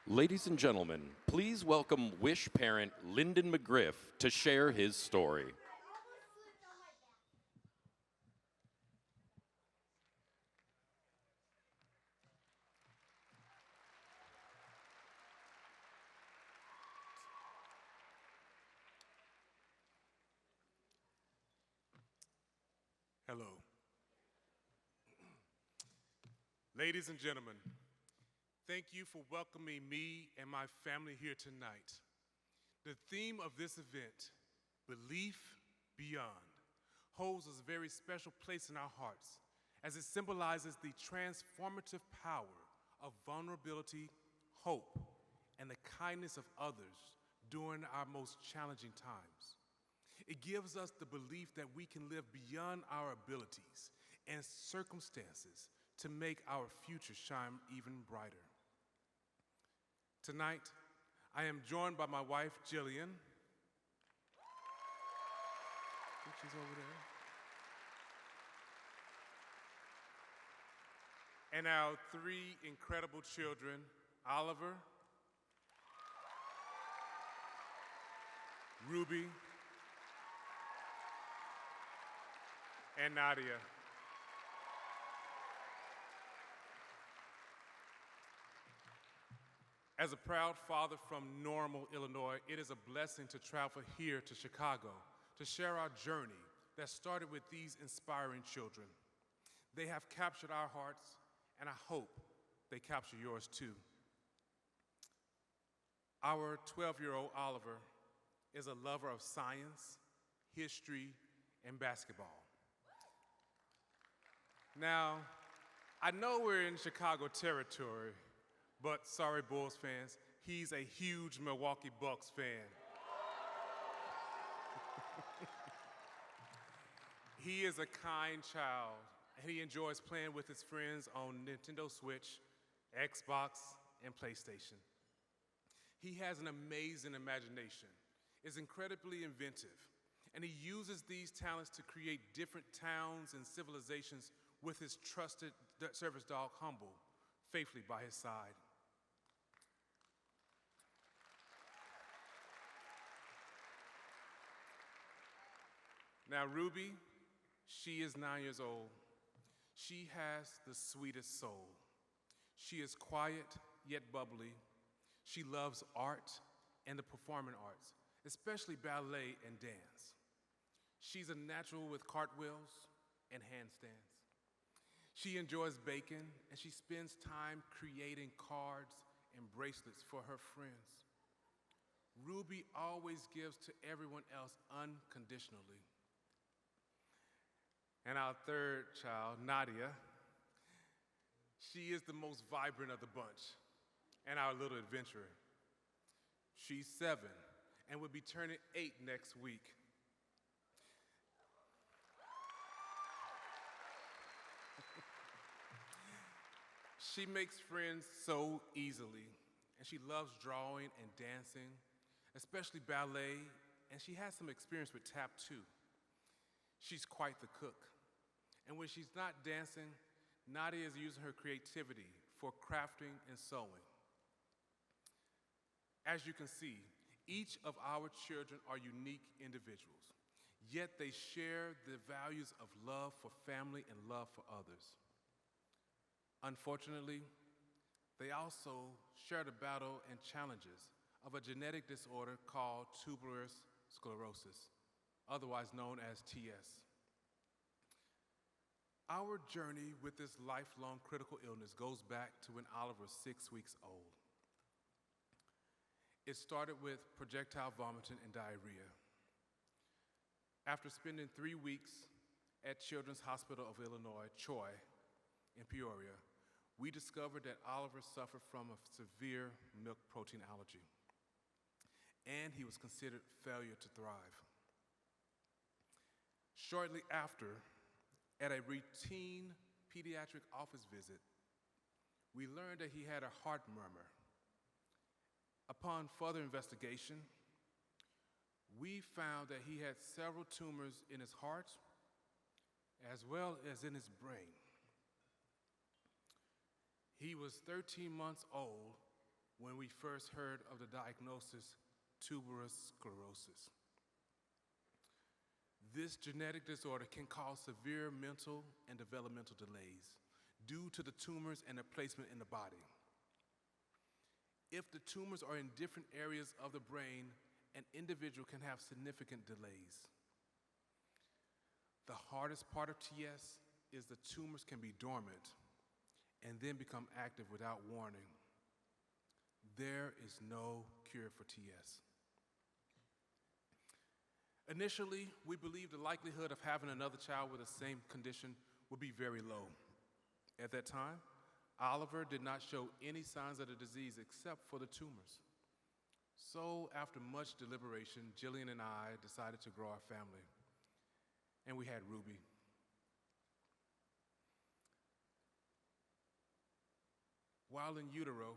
Ladies and gentlemen, please welcome Wish parent Lynden McGriff to share his story. Hello. Ladies and gentlemen, thank you for welcoming me and my family here tonight. The theme of this event, Belief Beyond, holds a very special place in our hearts as it symbolizes the transformative power of vulnerability, hope, and the kindness of others during our most challenging times. It gives us the belief that we can live beyond our abilities and circumstances to make our future shine even brighter. Tonight, I am joined by my wife, Jillian. I think she's over there. And our three incredible children, Oliver, Ruby, and Nadya. As a proud father from Normal, Illinois, it is a blessing to travel here to Chicago to share our journey that started with these inspiring children. They have captured our hearts, and I hope they capture yours too. Our 12-year-old Oliver is a lover of science, history, and basketball. Now, I know we're in Chicago territory, but sorry, Bulls fans, he's a huge Milwaukee Bucks fan. He is a kind child, and he enjoys playing with his friends on Nintendo Switch, Xbox, and PlayStation. He has an amazing imagination, is incredibly inventive, and he uses these talents to create different towns and civilizations with his trusted service dog, Humble, faithfully by his side. Now, Ruby, she is 9 years old. She has the sweetest soul. She is quiet, yet bubbly. She loves art and the performing arts, especially ballet and dance. She's a natural with cartwheels and handstands. She enjoys baking, and she spends time creating cards and bracelets for her friends. Ruby always gives to everyone else unconditionally. And our third child, Nadya, she is the most vibrant of the bunch and our little adventurer. She's 7 and will be turning 8 next week. She makes friends so easily, and she loves drawing and dancing, especially ballet, and she has some experience with tap too. She's quite the cook. And when she's not dancing, Nadya is using her creativity for crafting and sewing. As you can see, each of our children are unique individuals, yet they share the values of love for family and love for others. Unfortunately, they also share the battle and challenges of a genetic disorder called tuberous sclerosis, otherwise known as TS. Our journey with this lifelong critical illness goes back to when Oliver was 6 weeks old. It started with projectile vomiting and diarrhea. After spending 3 weeks at Children's Hospital of Illinois, Troy, in Peoria, we discovered that Oliver suffered from a severe milk protein allergy, and he was considered failure to thrive. Shortly after, at a routine pediatric office visit, we learned that he had a heart murmur. Upon further investigation, we found that he had several tumors in his heart as well as in his brain. He was 13 months old when we first heard of the diagnosis, tuberous sclerosis. This genetic disorder can cause severe mental and developmental delays due to the tumors and their placement in the body. If the tumors are in different areas of the brain, an individual can have significant delays. The hardest part of TS is the tumors can be dormant and then become active without warning. There is no cure for TS. Initially, we believed the likelihood of having another child with the same condition would be very low. At that time, Oliver did not show any signs of the disease except for the tumors. So after much deliberation, Jillian and I decided to grow our family, and we had Ruby. While in utero,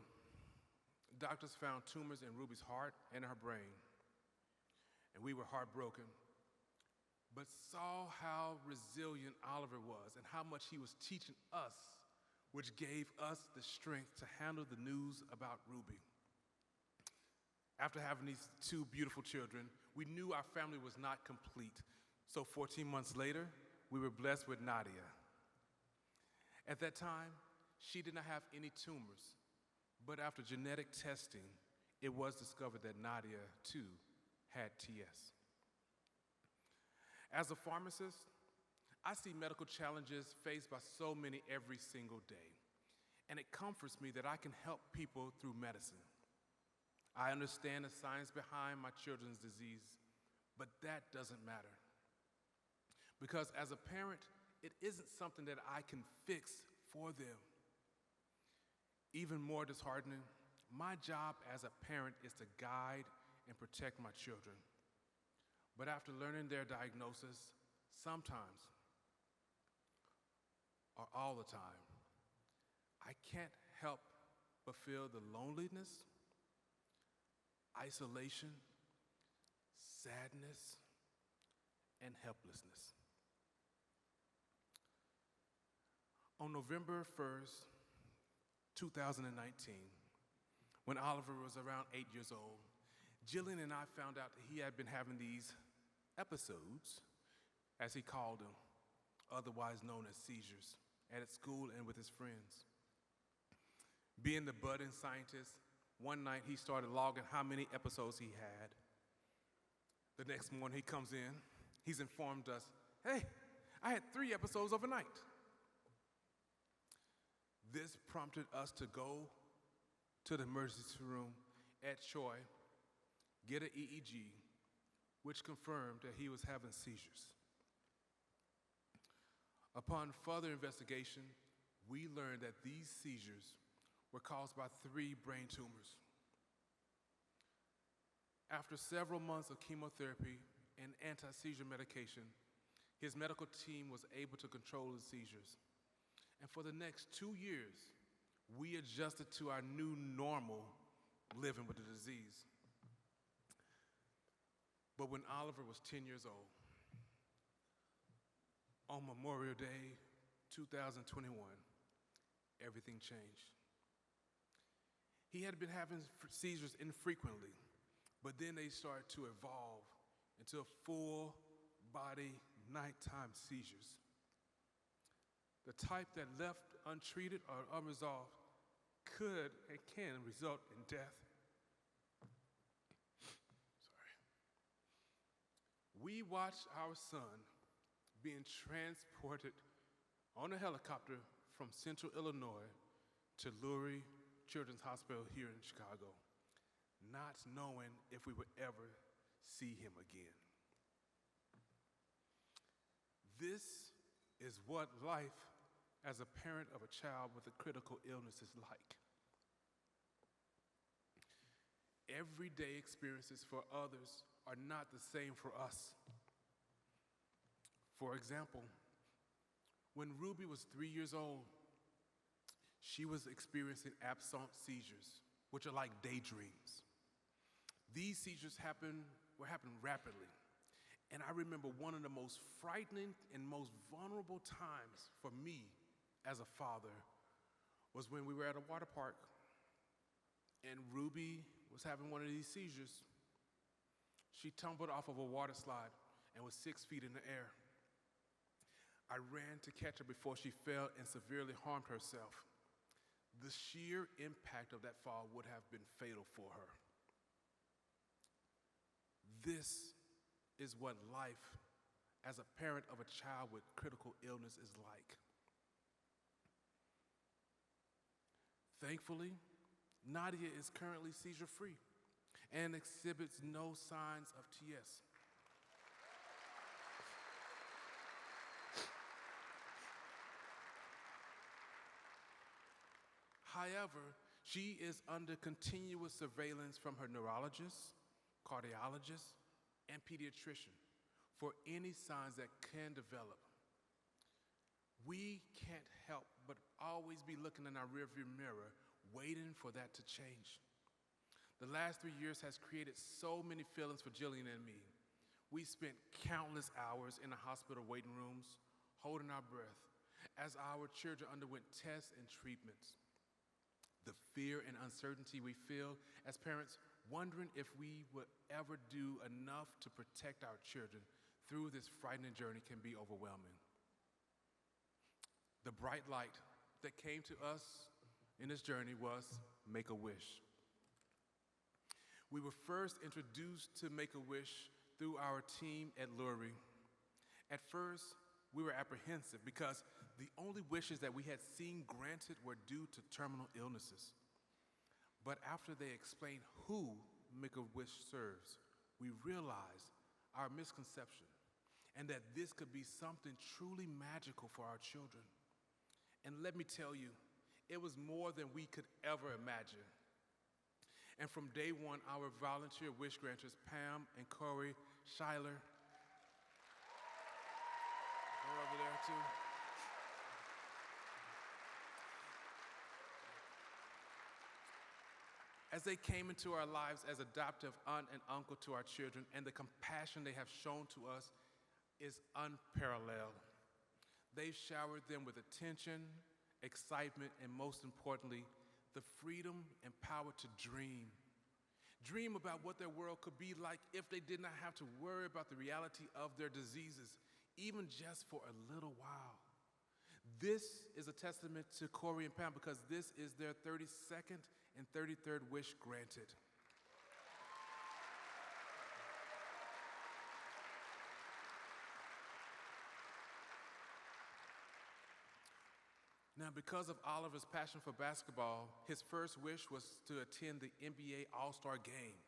doctors found tumors in Ruby's heart and her brain, and we were heartbroken, but saw how resilient Oliver was and how much he was teaching us, which gave us the strength to handle the news about Ruby. After having these two beautiful children, we knew our family was not complete. So 14 months later, we were blessed with Nadya. At that time, she did not have any tumors, but after genetic testing, it was discovered that Nadya, too, had TS. As a pharmacist, I see medical challenges faced by so many every single day, and it comforts me that I can help people through medicine. I understand the science behind my children's disease, but that doesn't matter. Because as a parent, it isn't something that I can fix for them. Even more disheartening, my job as a parent is to guide and protect my children. But after learning their diagnosis, sometimes, or all the time, I can't help but feel the loneliness, isolation, sadness, and helplessness. On November 1st, 2019, when Oliver was around 8 years old, Jillian and I found out that he had been having these episodes, as he called them, otherwise known as seizures, at school and with his friends. Being the budding scientist, one night he started logging how many episodes he had. The next morning he comes in, he's informed us, hey, I had 3 episodes overnight. This prompted us to go to the emergency room at Troy, get an EEG, which confirmed that he was having seizures. Upon further investigation, we learned that these seizures were caused by 3 brain tumors. After several months of chemotherapy and anti-seizure medication, his medical team was able to control the seizures. And for the next 2 years, we adjusted to our new normal living with the disease. But when Oliver was 10 years old, on Memorial Day 2021, everything changed. He had been having seizures infrequently, but then they started to evolve into full body nighttime seizures. The type that left untreated or unresolved could and can result in death. We watched our son being transported on a helicopter from Central Illinois to Lurie Children's Hospital here in Chicago, not knowing if we would ever see him again. This is what life as a parent of a child with a critical illness is like. Everyday experiences for others are not the same for us. For example, when Ruby was 3 years old, she was experiencing absent seizures, which are like daydreams. These seizures were happening rapidly. And I remember one of the most frightening and most vulnerable times for me as a father was when we were at a water park and Ruby was having one of these seizures. She tumbled off of a water slide and was 6 feet in the air. I ran to catch her before she fell and severely harmed herself. The sheer impact of that fall would have been fatal for her. This is what life as a parent of a child with critical illness is like. Thankfully, Nadya is currently seizure-free and exhibits no signs of TS. However, she is under continuous surveillance from her neurologist, cardiologist, and pediatrician for any signs that can develop. We can't help but always be looking in our rearview mirror, waiting for that to change. The last 3 years has created so many feelings for Jillian and me. We spent countless hours in the hospital waiting rooms, holding our breath, as our children underwent tests and treatments. The fear and uncertainty we feel as parents, wondering if we will ever do enough to protect our children through this frightening journey, can be overwhelming. The bright light that came to us in this journey was Make-A-Wish. We were first introduced to Make-A-Wish through our team at Lurie. At first, we were apprehensive because the only wishes that we had seen granted were due to terminal illnesses. But after they explained who Make-A-Wish serves, we realized our misconception and that this could be something truly magical for our children. And let me tell you, it was more than we could ever imagine. And from day one, our volunteer wish granters, Pam and Corey Schuyler, they're over there too. As they came into our lives as adoptive aunt and uncle to our children, and the compassion they have shown to us is unparalleled. They've showered them with attention, excitement, and most importantly, the freedom and power to dream. Dream about what their world could be like if they did not have to worry about the reality of their diseases, even just for a little while. This is a testament to Corey and Pam because this is their 32nd and 33rd wish granted. Now, because of Oliver's passion for basketball, his first wish was to attend the NBA All-Star Game.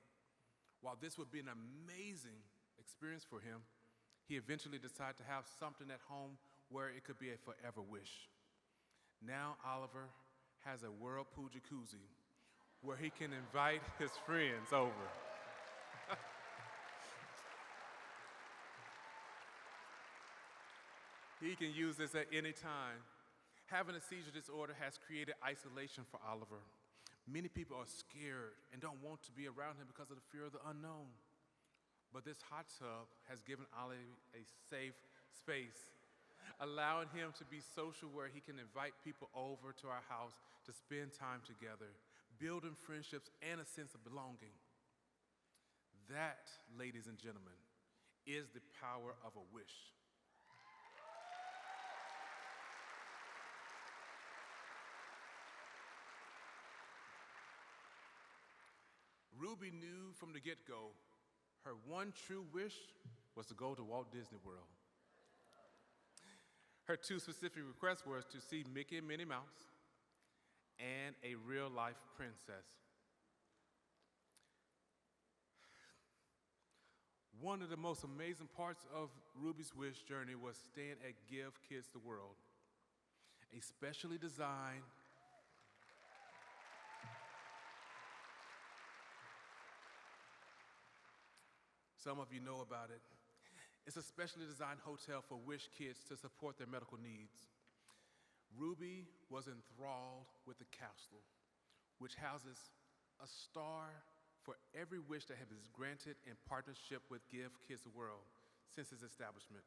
While this would be an amazing experience for him, he eventually decided to have something at home where it could be a forever wish. Now Oliver has a whirlpool jacuzzi where he can invite his friends over. He can use this at any time. Having a seizure disorder has created isolation for Oliver. Many people are scared and don't want to be around him because of the fear of the unknown. But this hot tub has given Oliver a safe space, allowing him to be social where he can invite people over to our house to spend time together, building friendships and a sense of belonging. That, ladies and gentlemen, is the power of a wish. Ruby knew from the get-go her one true wish was to go to Walt Disney World. Her two specific requests were to see Mickey and Minnie Mouse and a real-life princess. One of the most amazing parts of Ruby's wish journey was staying at Give Kids the World, a specially designed some of you know about it. It's a specially designed hotel for wish kids to support their medical needs. Ruby was enthralled with the castle, which houses a star for every wish that has been granted in partnership with Give Kids the World since its establishment.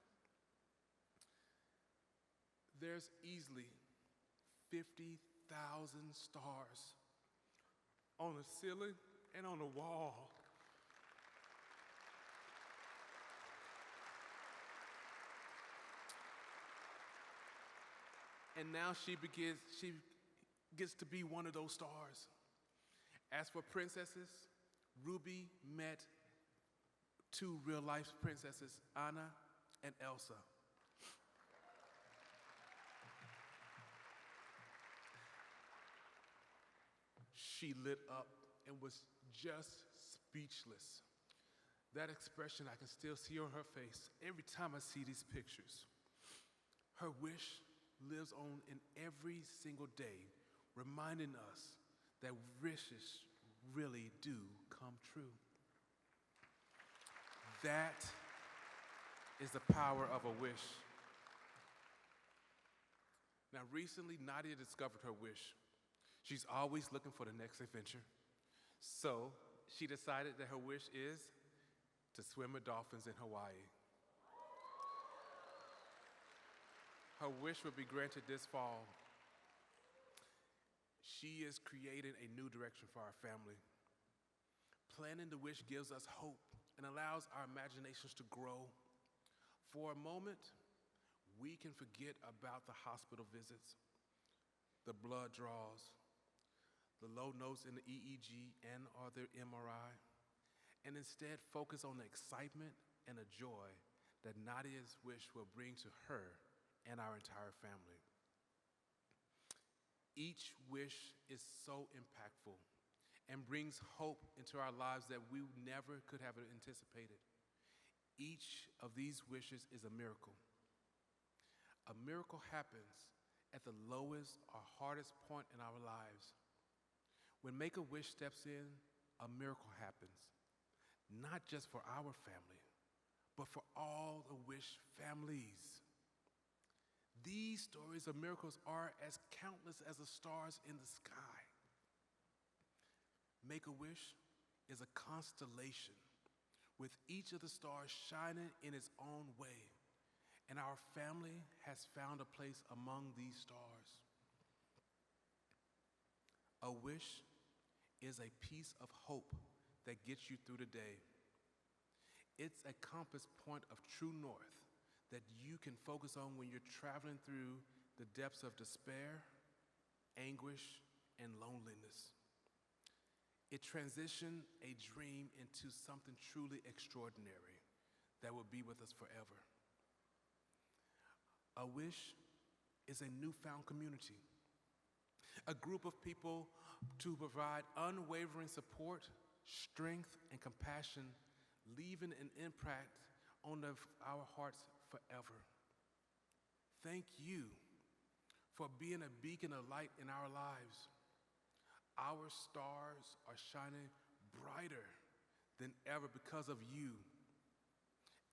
There's easily 50,000 stars on the ceiling, and on the wall. And now she gets to be one of those stars. As for princesses, Ruby met two real-life princesses, Anna and Elsa. She lit up and was just speechless. That expression, I can still see on her face every time I see these pictures. Her wish lives on in every single day, reminding us that wishes really do come true. That is the power of a wish. Now, recently, Nadya discovered her wish. She's always looking for the next adventure. So she decided that her wish is to swim with dolphins in Hawaii. Her wish will be granted this fall. She is creating a new direction for our family. Planning the wish gives us hope and allows our imaginations to grow. For a moment, we can forget about the hospital visits, the blood draws, the low notes in the EEG and or the MRI, and instead focus on the excitement and the joy that Nadya's wish will bring to her and our entire family. Each wish is so impactful and brings hope into our lives that we never could have anticipated. Each of these wishes is a miracle. A miracle happens at the lowest or hardest point in our lives. When Make-A-Wish steps in, a miracle happens, not just for our family, but for all the Wish families. These stories of miracles are as countless as the stars in the sky. Make-A-Wish is a constellation with each of the stars shining in its own way, and our family has found a place among these stars. A wish is a piece of hope that gets you through the day. It's a compass point of true north that you can focus on when you're traveling through the depths of despair, anguish, and loneliness. It transitions a dream into something truly extraordinary that will be with us forever. A wish is a newfound community, a group of people to provide unwavering support, strength, and compassion, leaving an impact on our hearts forever. Thank you for being a beacon of light in our lives. Our stars are shining brighter than ever because of you.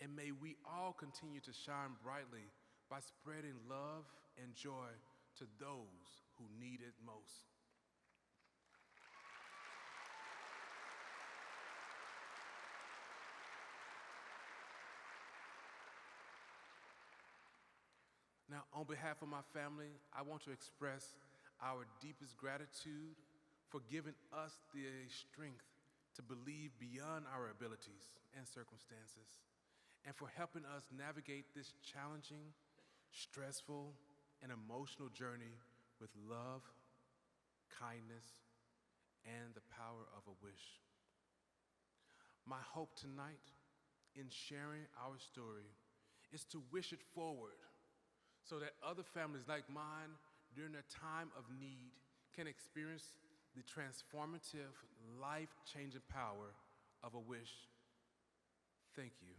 And may we all continue to shine brightly by spreading love and joy to those who need it most. Now, on behalf of my family, I want to express our deepest gratitude for giving us the strength to believe beyond our abilities and circumstances, and for helping us navigate this challenging, stressful, and emotional journey with love, kindness, and the power of a wish. My hope tonight in sharing our story is to wish it forward so that other families like mine during their time of need can experience the transformative, life-changing power of a wish. Thank you.